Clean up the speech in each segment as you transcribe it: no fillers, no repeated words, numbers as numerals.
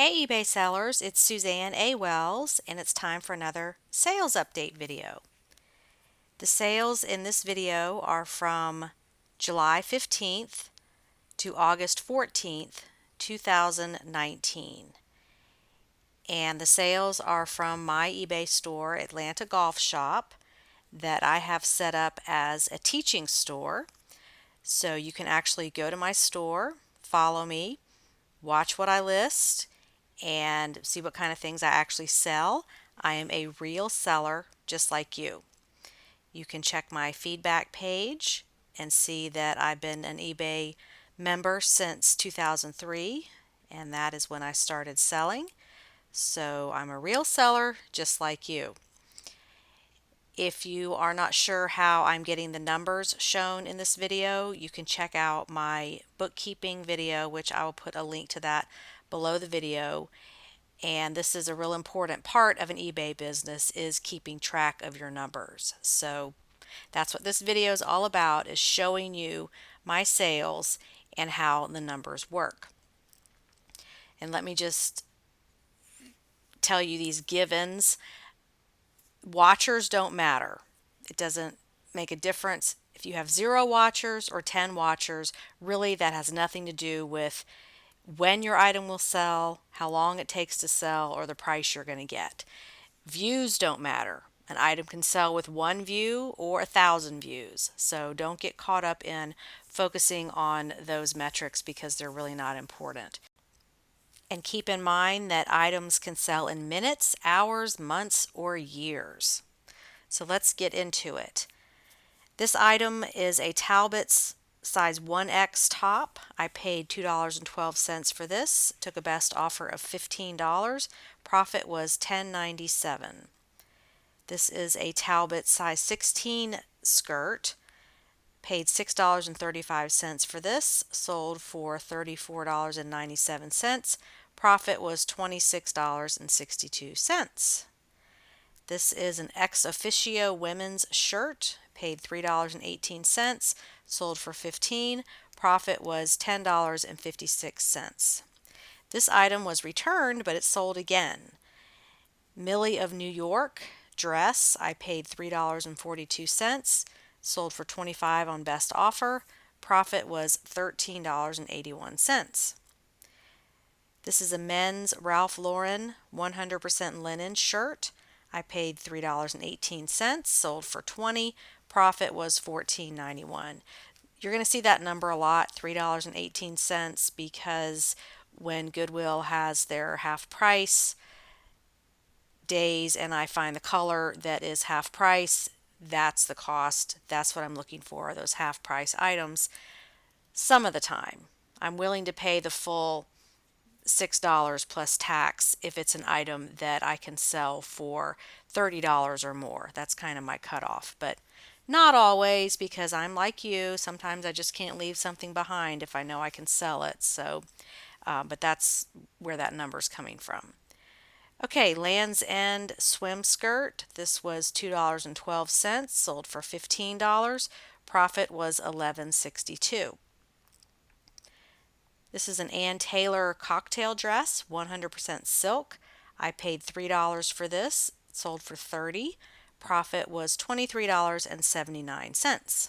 Hey eBay sellers, it's Suzanne A. Wells and it's time for another sales update video. The sales in this video are from July 15th to August 14th, 2019. And the sales are from my eBay store, Atlanta Golf Shop, that I have set up as a teaching store. So you can actually go to my store, follow me, watch what I list, and see what kind of things I actually sell. I am a real seller just like you. You can check my feedback page and see that I've been an eBay member since 2003, and that is when I started selling. So I'm a real seller just like you. If you are not sure how I'm getting the numbers shown in this video, you can check out my bookkeeping video, which I will put a link to that below the video. And this is a real important part of an eBay business, is keeping track of your numbers. So that's what this video is all about, is showing you my sales and how the numbers work. And let me just tell you these givens. Watchers don't matter. It doesn't make a difference if you have 0 watchers or 10 watchers. Really, that has nothing to do with when your item will sell, how long it takes to sell, or the price you're going to get. Views don't matter. An item can sell with 1 view or 1,000 views. So don't get caught up in focusing on those metrics because they're really not important. And keep in mind that items can sell in minutes, hours, months, or years. So let's get into it. This item is a Talbot's size 1X top. I paid $2.12 for this. Took a best offer of $15. Profit was $10.97. This is a Talbot size 16 skirt. Paid $6.35 for this. Sold for $34.97. Profit was $26.62. This is an ex officio women's shirt. Paid $3.18. Sold for $15. Profit was $10.56. This item was returned, but it sold again. Millie of New York dress. I paid $3.42. Sold for $25 on best offer. Profit was $13.81. This is a men's Ralph Lauren 100% linen shirt. I paid $3.18, sold for $20. Profit was $14.91. You're going to see that number a lot, $3.18, because when Goodwill has their half price days and I find the color that is half price, that's the cost. That's what I'm looking for, those half price items. Some of the time, I'm willing to pay the full $6 plus tax if it's an item that I can sell for $30 or more. That's kind of my cutoff, but not always, because I'm like you. Sometimes I just can't leave something behind if I know I can sell it. So, but that's where that number's coming from. Okay, Land's End swim skirt. This was $2.12, sold for $15. Profit was $11.62. This is an Ann Taylor cocktail dress, 100% silk. I paid $3 for this. It sold for $30. Profit was $23.79.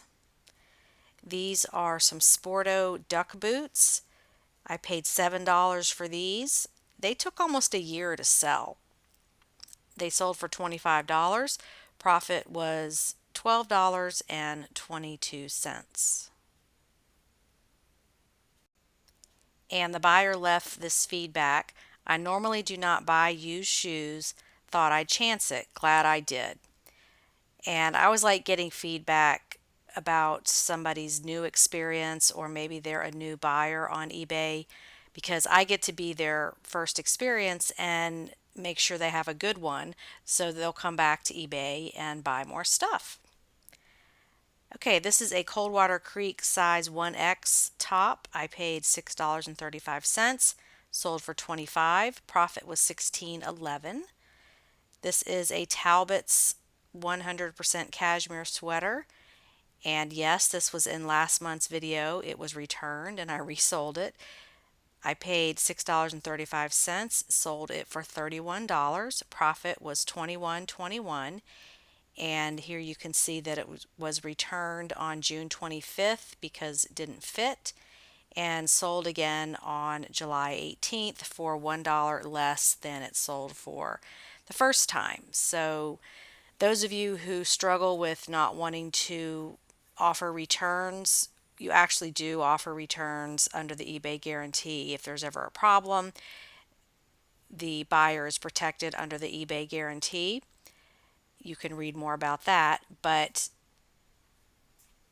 These are some Sporto duck boots. I paid $7 for these. They took almost a year to sell. They sold for $25. Profit was $12.22. And the buyer left this feedback. I normally do not buy used shoes. Thought I'd chance it. Glad I did. And I always like getting feedback about somebody's new experience, or maybe they're a new buyer on eBay, because I get to be their first experience and make sure they have a good one so they'll come back to eBay and buy more stuff. Okay, this is a Coldwater Creek size 1X top. I paid $6.35, sold for $25. Profit was $16.11. This is a Talbot's 100% cashmere sweater. And yes, this was in last month's video. It was returned and I resold it. I paid $6.35, sold it for $31. Profit was $21.21. And here you can see that it was returned on June 25th because it didn't fit, and sold again on July 18th for $1 less than it sold for the first time. So those of you who struggle with not wanting to offer returns, you actually do offer returns under the eBay guarantee. If there's ever a problem, the buyer is protected under the eBay guarantee. You can read more about that, but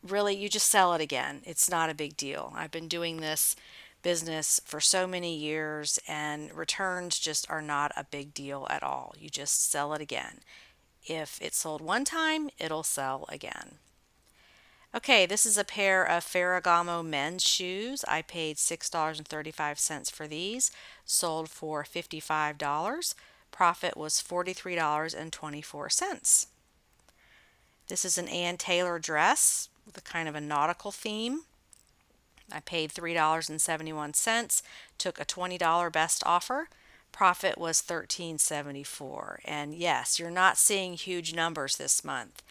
really you just sell it again. It's not a big deal. I've been doing this business for so many years, and returns just are not a big deal at all. You just sell it again. If it sold one time, it'll sell again. Okay, this is a pair of Ferragamo men's shoes. I paid $6.35 for these, sold for $55. Profit was $43.24. This is an Ann Taylor dress with a kind of a nautical theme. I paid $3.71, took a $20 best offer. Profit was $13.74. And yes, you're not seeing huge numbers this month.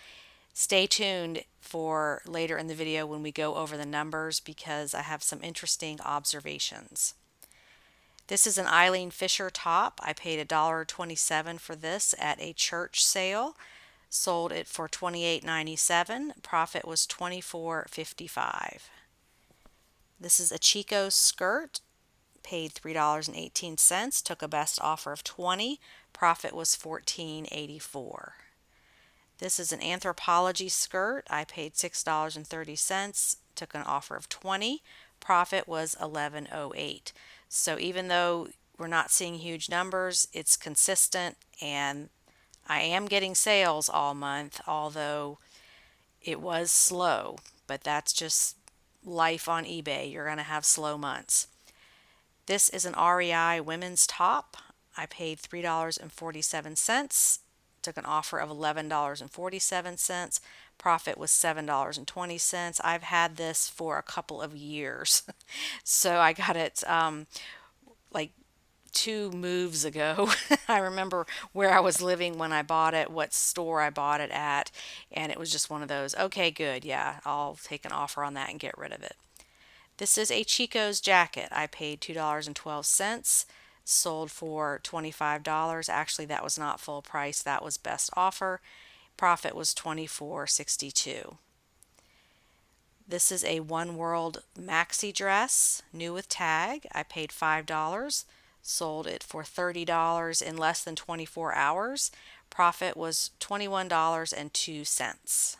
Stay tuned for later in the video when we go over the numbers because I have some interesting observations. This is an Eileen Fisher top. I paid $1.27 for this at a church sale. Sold it for $28.97. Profit was $24.55. This is a Chico skirt. Paid $3.18. Took a best offer of $20. Profit was $14.84. This is an Anthropologie skirt. I paid $6.30. Took an offer of $20. Profit was $11.08. So even though we're not seeing huge numbers, it's consistent, and I am getting sales all month, although it was slow, but that's just life on eBay. You're going to have slow months. This is an REI women's top. I paid $3.47. Took an offer of $11.47. Profit was $7.20. I've had this for a couple of years. So I got it like 2 moves ago. I remember where I was living when I bought it, what store I bought it at, and it was just one of those, okay, good, yeah, I'll take an offer on that and get rid of it. This is a Chico's jacket. I paid $2.12, sold for $25. Actually, that was not full price, that was best offer. Profit was $24.62. This is a One World maxi dress, new with tag. I paid $5, sold it for $30 in less than 24 hours. Profit was $21.02.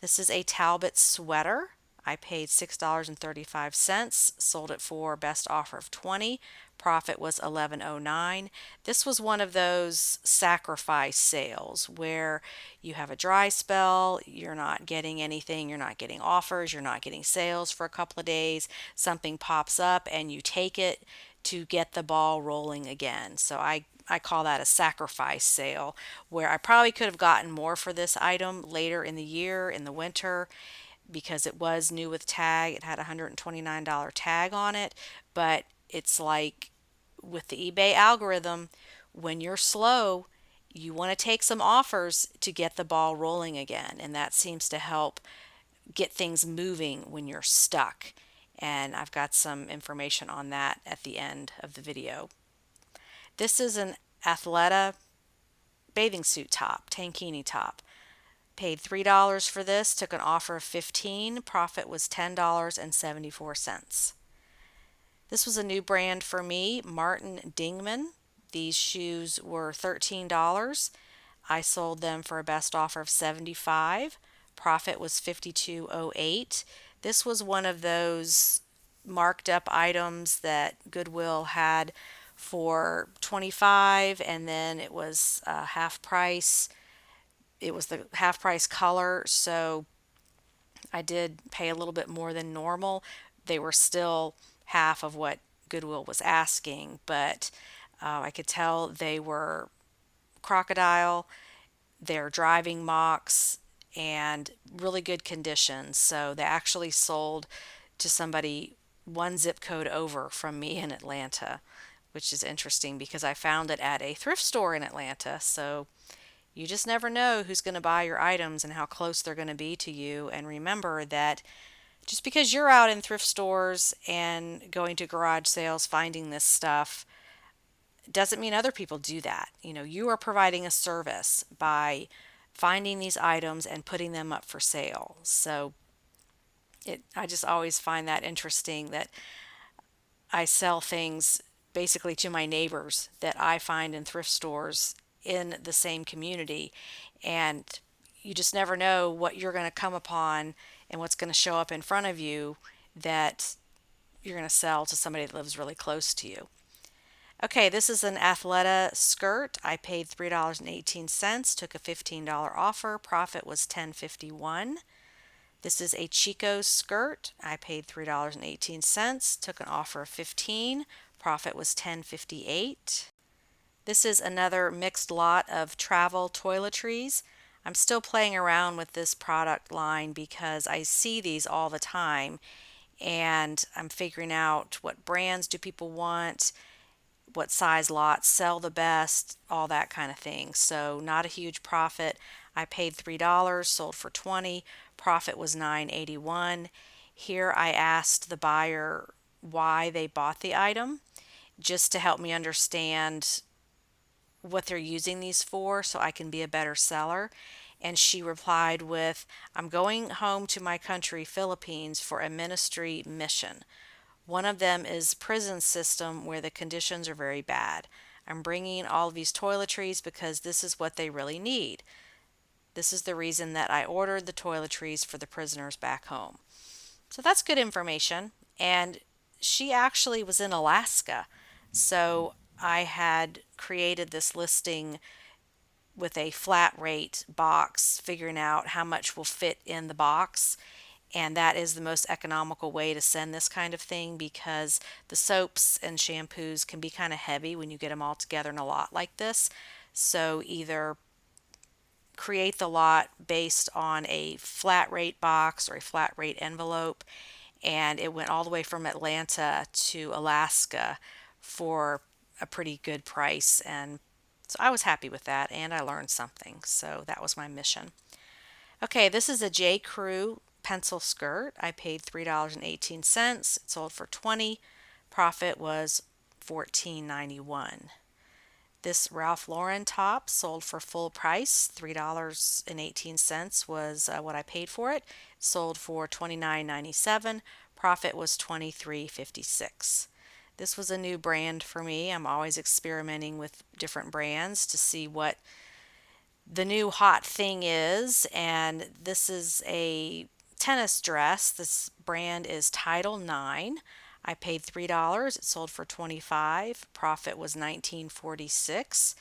This is a Talbot sweater. I paid $6.35, sold it for best offer of $20. Profit was $11.09. This was one of those sacrifice sales where you have a dry spell, you're not getting anything, you're not getting offers, you're not getting sales for a couple of days, something pops up and you take it to get the ball rolling again. So I call that a sacrifice sale, where I probably could have gotten more for this item later in the year, in the winter, because it was new with tag. It had a $129 tag on it, but it's like with the eBay algorithm, when you're slow, you want to take some offers to get the ball rolling again, and that seems to help get things moving when you're stuck. And I've got some information on that at the end of the video. This is an Athleta bathing suit top, tankini top. Paid $3 for this, took an offer of $15. Profit was $10.74. This was a new brand for me, Martin Dingman. These shoes were $13. I sold them for a best offer of $75. Profit was $52.08. This was one of those marked up items that Goodwill had for $25, and then it was half price. It was the half price color, so I did pay a little bit more than normal. They were still half of what Goodwill was asking, but I could tell they were crocodile, they're driving mocks, and really good condition. So they actually sold to somebody one zip code over from me in Atlanta, which is interesting because I found it at a thrift store in Atlanta. So you just never know who's going to buy your items and how close they're going to be to you. And remember that just because you're out in thrift stores and going to garage sales finding this stuff doesn't mean other people do that. You are providing a service by finding these items and putting them up for sale. So I just always find that interesting that I sell things basically to my neighbors that I find in thrift stores in the same community. And you just never know what you're going to come upon and what's going to show up in front of you that you're going to sell to somebody that lives really close to you. Okay, this is an Athleta skirt. I paid $3.18, took a $15 offer. Profit was $10.51. This is a Chico skirt. I paid $3.18, took an offer of $15. Profit was $10.58. This is another mixed lot of travel toiletries. I'm still playing around with this product line because I see these all the time and I'm figuring out what brands do people want, what size lots sell the best, all that kind of thing. So not a huge profit. I paid $3, sold for $20. Profit was $9.81. Here I asked the buyer why they bought the item just to help me understand what they're using these for so I can be a better seller. And she replied with, "I'm going home to my country, Philippines, for a ministry mission. One of them is prison system where the conditions are very bad. I'm bringing all of these toiletries because this is what they really need. This is the reason that I ordered the toiletries for the prisoners back home." So that's good information. And she actually was in Alaska. So I had created this listing with a flat rate box, figuring out how much will fit in the box. And that is the most economical way to send this kind of thing because the soaps and shampoos can be kind of heavy when you get them all together in a lot like this. So either create the lot based on a flat rate box or a flat rate envelope, and it went all the way from Atlanta to Alaska for a pretty good price. And so I was happy with that and I learned something. So that was my mission. Okay, this is a J. Crew pencil skirt. I paid $3.18. It sold for $20. Profit was $14.91. This Ralph Lauren top sold for full price. $3.18 was what I paid for it. Sold for $29.97. Profit was $23.56. This was a new brand for me. I'm always experimenting with different brands to see what the new hot thing is. And this is a tennis dress. This brand is Title 9. I paid $3. It sold for $25. Profit was $19.46.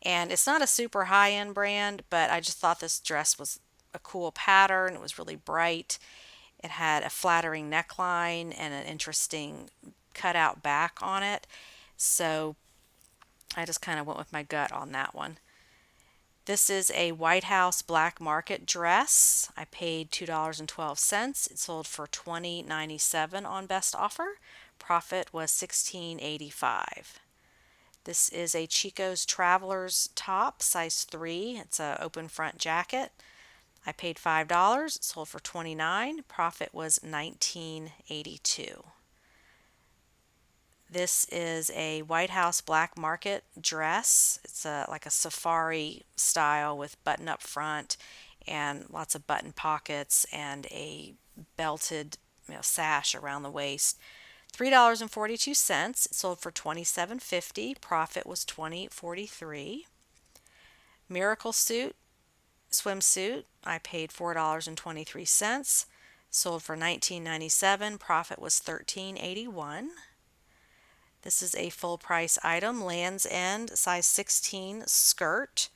And it's not a super high-end brand, but I just thought this dress was a cool pattern. It was really bright. It had a flattering neckline and an interesting cutout back on it. So I just kind of went with my gut on that one. This is a White House Black Market dress. I paid $2.12. It sold for $20.97 on best offer. Profit was $16.85. This is a Chico's Traveler's top, size 3. It's an open front jacket. I paid $5. It sold for $29. Profit was $19.82. This is a White House Black Market dress. It's like a safari style with button up front and lots of button pockets and a belted sash around the waist. $3.42. It sold for $27.50. Profit was $20.43. Miracle Suit swimsuit. I paid $4.23. Sold for $19.97. Profit was $13.81. This is a full price item, Land's End size 16 skirt.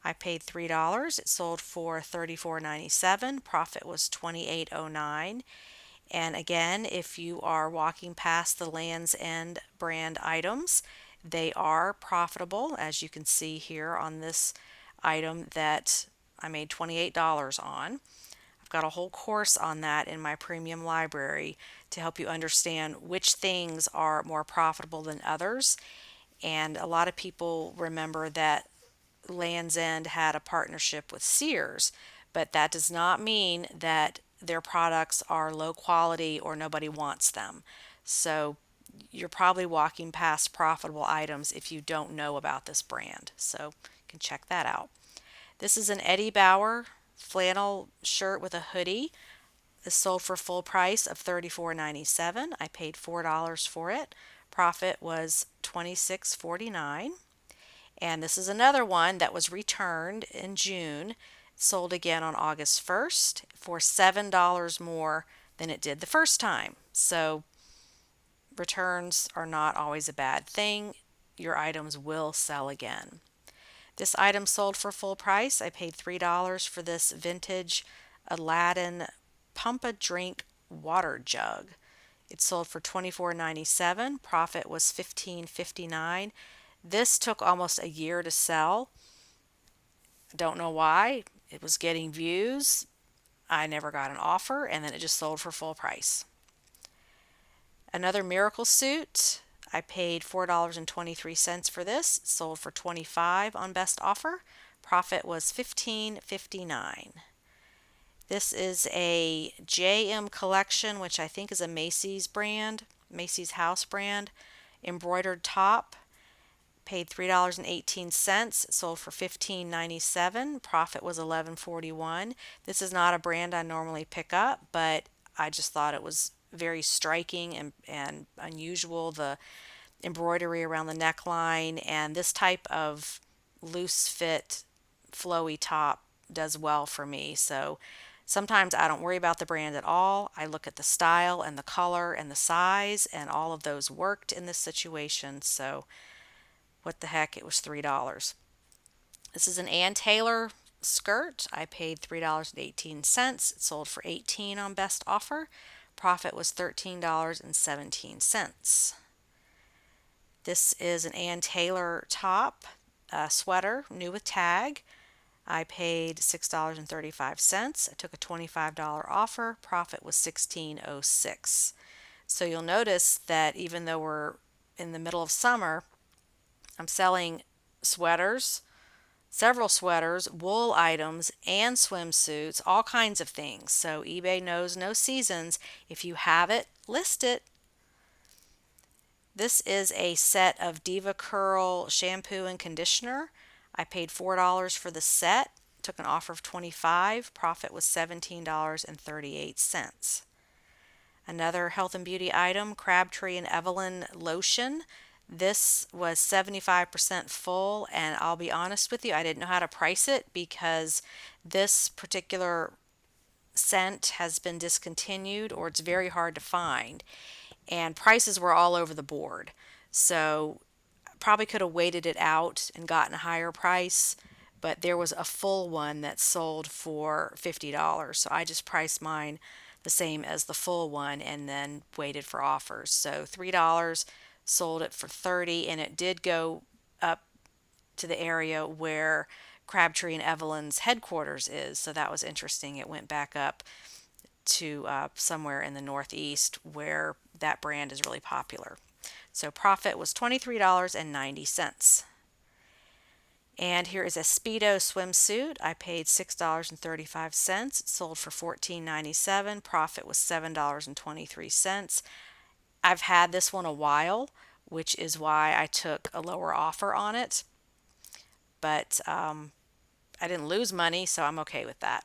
I paid $3. It sold for $34.97. Profit was $28.09. And again, if you are walking past the Land's End brand items, they are profitable, as you can see here on this item that I made $28 on. I've got a whole course on that in my premium library to help you understand which things are more profitable than others. And a lot of people remember that Land's End had a partnership with Sears, but that does not mean that their products are low quality or nobody wants them. So you're probably walking past profitable items if you don't know about this brand. So you can check that out. This is an Eddie Bauer flannel shirt with a hoodie. This sold for full price of $34.97. I paid $4 for it. Profit was $26.49. And this is another one that was returned in June, sold again on August 1st for $7 more than it did the first time. So returns are not always a bad thing. Your items will sell again. This item sold for full price. I paid $3 for this vintage Aladdin Pump a Drink water jug. It sold for $24.97. Profit was $15.59. This took almost a year to sell. Don't know why. It was getting views. I never got an offer, and then it just sold for full price. Another miracle suit. I paid $4.23 for this. It sold for $25 on best offer. Profit was $15.59. This is a JM collection, which I think is a Macy's brand, Macy's house brand, embroidered top. Paid $3.18. Sold for $15.97. Profit was $11.41. This is not a brand I normally pick up, but I just thought it was very striking and unusual. The embroidery around the neckline and this type of loose fit, flowy top does well for me. So sometimes I don't worry about the brand at all. I look at the style and the color and the size, and all of those worked in this situation. So what the heck, it was $3. This is an Ann Taylor skirt. I paid $3.18. It sold for $18 on best offer. Profit was $13.17. This is an Ann Taylor top sweater, new with tag. I paid $6.35. I took a $25 offer. Profit was $16.06. So you'll notice that even though we're in the middle of summer, I'm selling sweaters, several sweaters, wool items, and swimsuits, all kinds of things. So eBay knows no seasons. If you have it, list it. This is a set of Diva Curl shampoo and conditioner. I paid $4 for the set, took an offer of $25. Profit was $17.38. Another health and beauty item, Crabtree and Evelyn lotion. This was 75% full, and I'll be honest with you, I didn't know how to price it because this particular scent has been discontinued or it's very hard to find, and prices were all over the board. So probably could have waited it out and gotten a higher price, but there was a full one that sold for $50. So I just priced mine the same as the full one and then waited for offers. So $3, sold it for $30, and it did go up to the area where Crabtree and Evelyn's headquarters is. So that was interesting. It went back up to somewhere in the Northeast where that brand is really popular. So profit was $23.90. And here is a Speedo swimsuit. I paid $6.35. It sold for $14.97. Profit was $7.23. I've had this one a while, which is why I took a lower offer on it. But I didn't lose money, so I'm okay with that.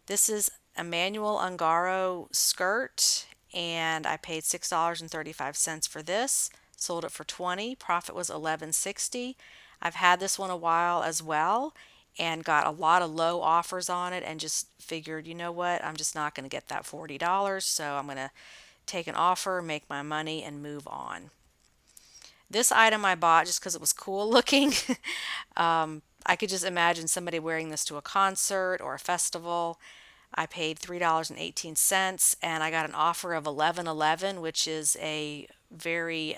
This is Emmanuel Ungaro skirt, and I paid $6.35 for this. Sold it for $20. Profit was $11.60. I've had this one a while as well and got a lot of low offers on it and just figured, you know what, I'm just not going to get that $40, so I'm going to take an offer, make my money, and move on. This item I bought just because it was cool looking. I could just imagine somebody wearing this to a concert or a festival. I paid $3.18 and I got an offer of $11.11, which is a very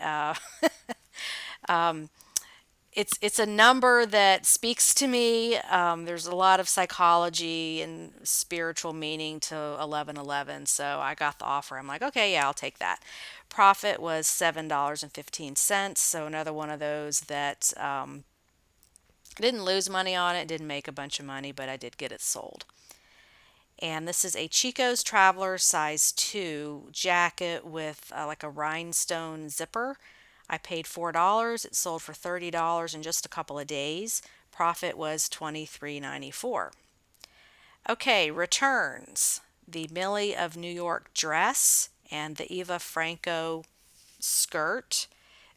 it's a number that speaks to me. There's a lot of psychology and spiritual meaning to 1111, so I got the offer. I'm like, okay, yeah, I'll take that. Profit was $7.15, so another one of those that didn't lose money on it, didn't make a bunch of money, but I did get it sold. And this is a Chico's Traveler size 2 jacket with like a rhinestone zipper. I paid $4. It sold for $30 in just a couple of days. Profit was $23.94. Okay, returns. The Millie of New York dress and the Eva Franco skirt.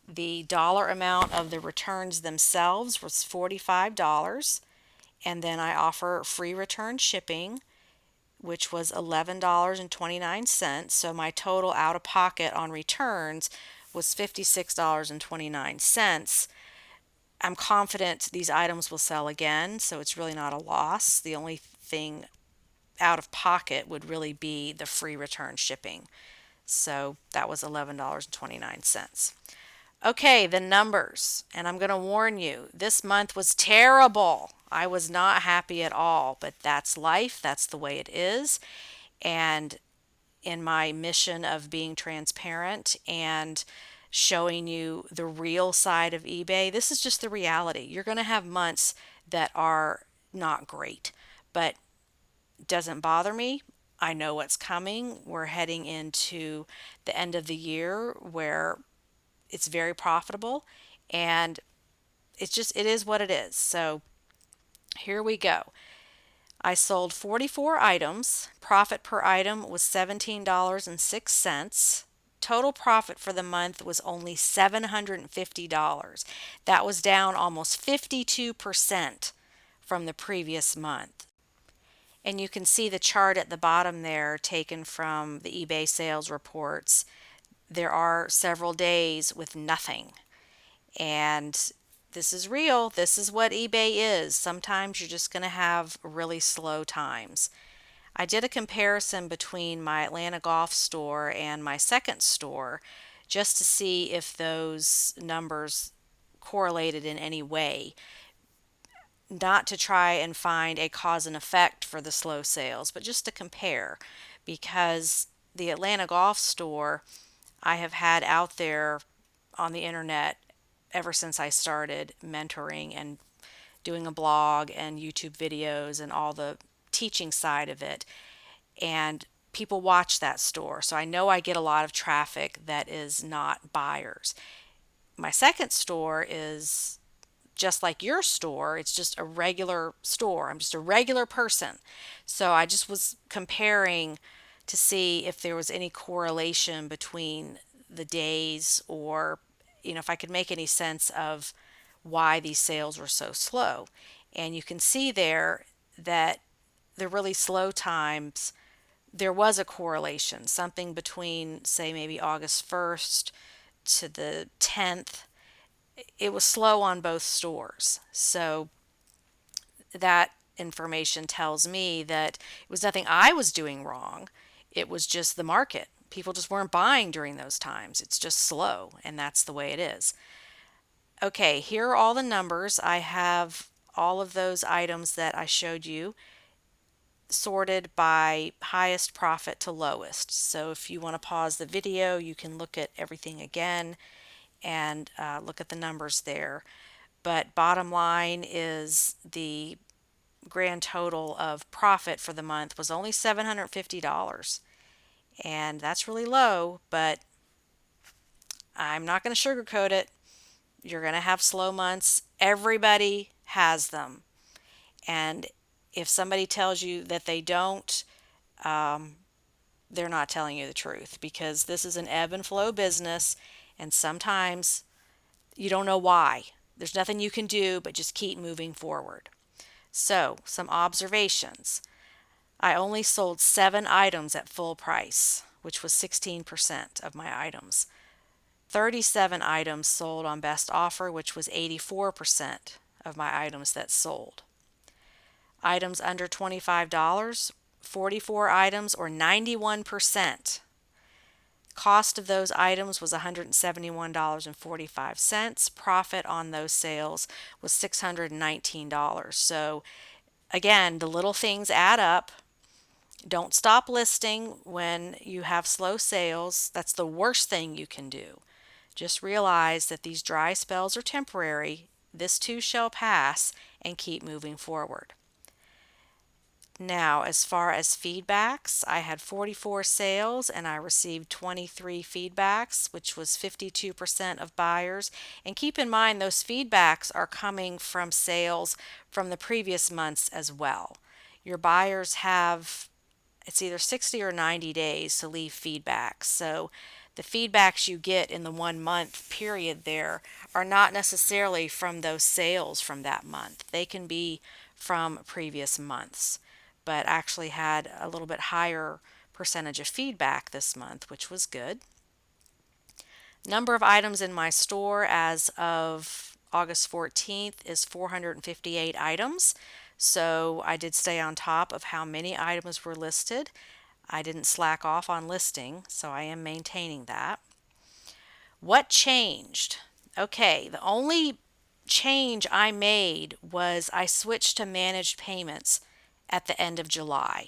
The dollar amount of the returns themselves was $45. And then I offer free return shipping, which was $11.29. So my total out of pocket on returns was $56.29. I'm confident these items will sell again, so it's really not a loss. The only thing out of pocket would really be the free return shipping. So that was $11.29. Okay, the numbers. And I'm going to warn you, this month was terrible. I was not happy at all, but that's life. That's the way it is. And in my mission of being transparent and showing you the real side of eBay, this is just the reality. You're going to have months that are not great, but it doesn't bother me. I know what's coming. We're heading into the end of the year where it's very profitable, and it is what it is. So here we go. I sold 44 items. Profit per item was $17.06. Total profit for the month was only $750. That was down almost 52% from the previous month. And you can see the chart at the bottom there taken from the eBay sales reports. There are several days with nothing. And this is real. This is what eBay is. Sometimes you're just going to have really slow times. I did a comparison between my Atlanta golf store and my second store just to see if those numbers correlated in any way, not to try and find a cause and effect for the slow sales, but just to compare, because the Atlanta golf store I have had out there on the internet ever since I started mentoring and doing a blog and YouTube videos and all the teaching side of it. And people watch that store. So I know I get a lot of traffic that is not buyers. My second store is just like your store, it's just a regular store. I'm just a regular person. So I just was comparing to see if there was any correlation between the days, or if I could make any sense of why these sales were so slow. And you can see there that the really slow times, there was a correlation, something between, say, maybe August 1st to the 10th. It was slow on both stores. So that information tells me that it was nothing I was doing wrong. It was just the market. People just weren't buying during those times. It's just slow, and that's the way it is. Okay, here are all the numbers. I have all of those items that I showed you sorted by highest profit to lowest. So if you want to pause the video, you can look at everything again and look at the numbers there. But bottom line is the grand total of profit for the month was only $750. And that's really low, but I'm not going to sugarcoat it. You're going to have slow months. Everybody has them. And if somebody tells you that they don't, they're not telling you the truth, because this is an ebb and flow business, and sometimes you don't know why. There's nothing you can do but just keep moving forward. So, some observations. I only sold 7 items at full price, which was 16% of my items. 37 items sold on best offer, which was 84% of my items that sold. Items under $25, 44 items, or 91%. Cost of those items was $171.45. Profit on those sales was $619. So again, the little things add up. Don't stop listing when you have slow sales. That's the worst thing you can do. Just realize that these dry spells are temporary. This too shall pass, and keep moving forward. Now, as far as feedbacks, I had 44 sales and I received 23 feedbacks, which was 52% of buyers. And keep in mind, those feedbacks are coming from sales from the previous months as well. Your buyers have, it's either 60 or 90 days to leave feedback. So the feedbacks you get in the 1 month period there are not necessarily from those sales from that month. They can be from previous months, but actually had a little bit higher percentage of feedback this month, which was good. Number of items in my store as of August 14th is 458 items. So I did stay on top of how many items were listed. I didn't slack off on listing, so I am maintaining that. What changed? Okay, the only change I made was I switched to managed payments at the end of July.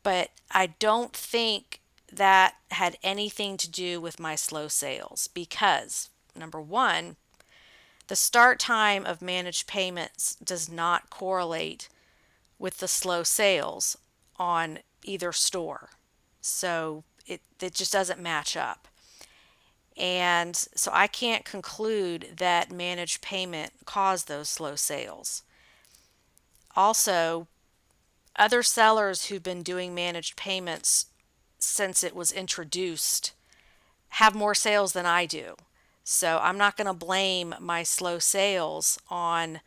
But I don't think that had anything to do with my slow sales because, number one, the start time of managed payments does not correlate with the slow sales on either store. So it just doesn't match up. And so I can't conclude that managed payment caused those slow sales. Also, other sellers who've been doing managed payments since it was introduced have more sales than I do. So I'm not going to blame my slow sales on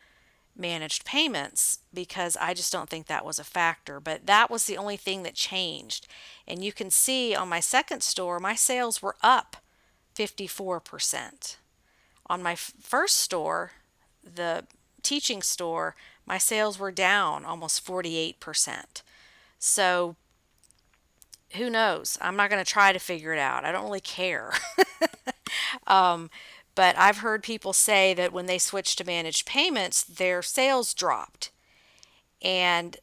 managed payments because I just don't think that was a factor. But that was the only thing that changed. And you can see on my second store, my sales were up 54%. On my first store, the teaching store, my sales were down almost 48%. So who knows? I'm not going to try to figure it out. I don't really care. But I've heard people say that when they switched to managed payments, their sales dropped. And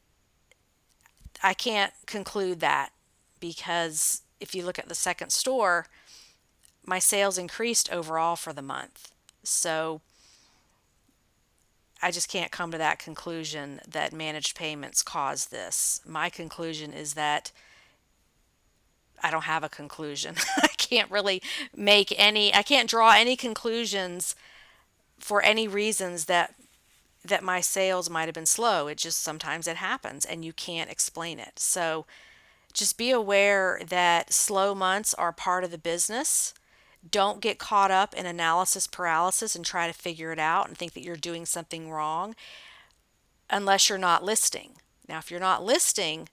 I can't conclude that because if you look at the second store, my sales increased overall for the month. So I just can't come to that conclusion that managed payments caused this. My conclusion is that I don't have a conclusion. I can't really I can't draw any conclusions for any reasons that my sales might have been slow. It just sometimes it happens and you can't explain it. So just be aware that slow months are part of the business. Don't get caught up in analysis paralysis and try to figure it out and think that you're doing something wrong unless you're not listing. Now, if you're not listing,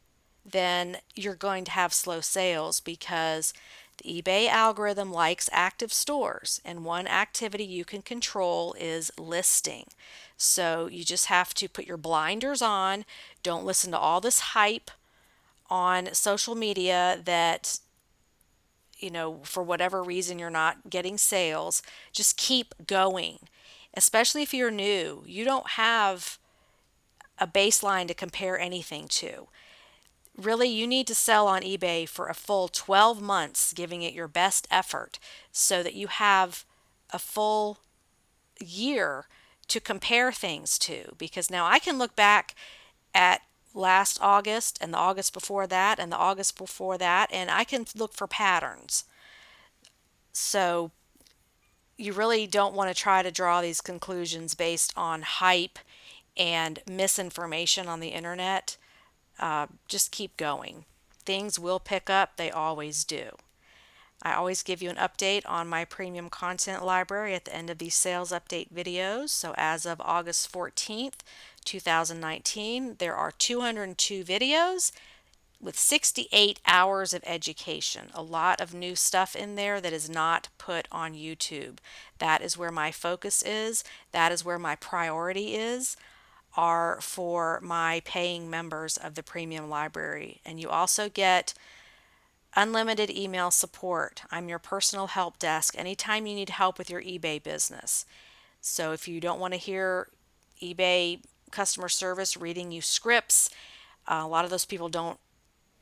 then you're going to have slow sales because the eBay algorithm likes active stores, and one activity you can control is listing. So you just have to put your blinders on. Don't listen to all this hype on social media that, for whatever reason you're not getting sales. Just keep going. Especially if you're new, you don't have a baseline to compare anything to. Really, you need to sell on eBay for a full 12 months, giving it your best effort so that you have a full year to compare things to. Because now I can look back at last August and the August before that and the August before that, and I can look for patterns. So you really don't want to try to draw these conclusions based on hype and misinformation on the internet. Just keep going. Things will pick up, they always do. I always give you an update on my premium content library at the end of these sales update videos. So as of August 14th, 2019, there are 202 videos with 68 hours of education. A lot of new stuff in there that is not put on YouTube. That is where my focus is. That is where my priority are for my paying members of the premium library. And you also get Unlimited email support. I'm your personal help desk anytime you need help with your eBay business. So if you don't want to hear eBay customer service reading you scripts, a lot of those people don't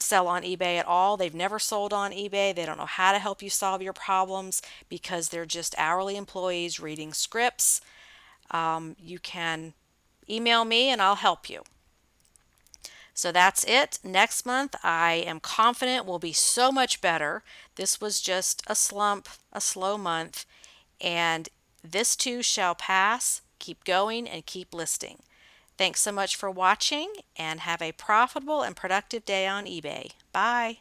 sell on eBay at all. They've never sold on eBay. They don't know how to help you solve your problems because they're just hourly employees reading scripts. You can email me and I'll help you. So that's it. Next month, I am confident will be so much better. This was just a slump, a slow month, and this too shall pass. Keep going and keep listing. Thanks so much for watching and have a profitable and productive day on eBay. Bye.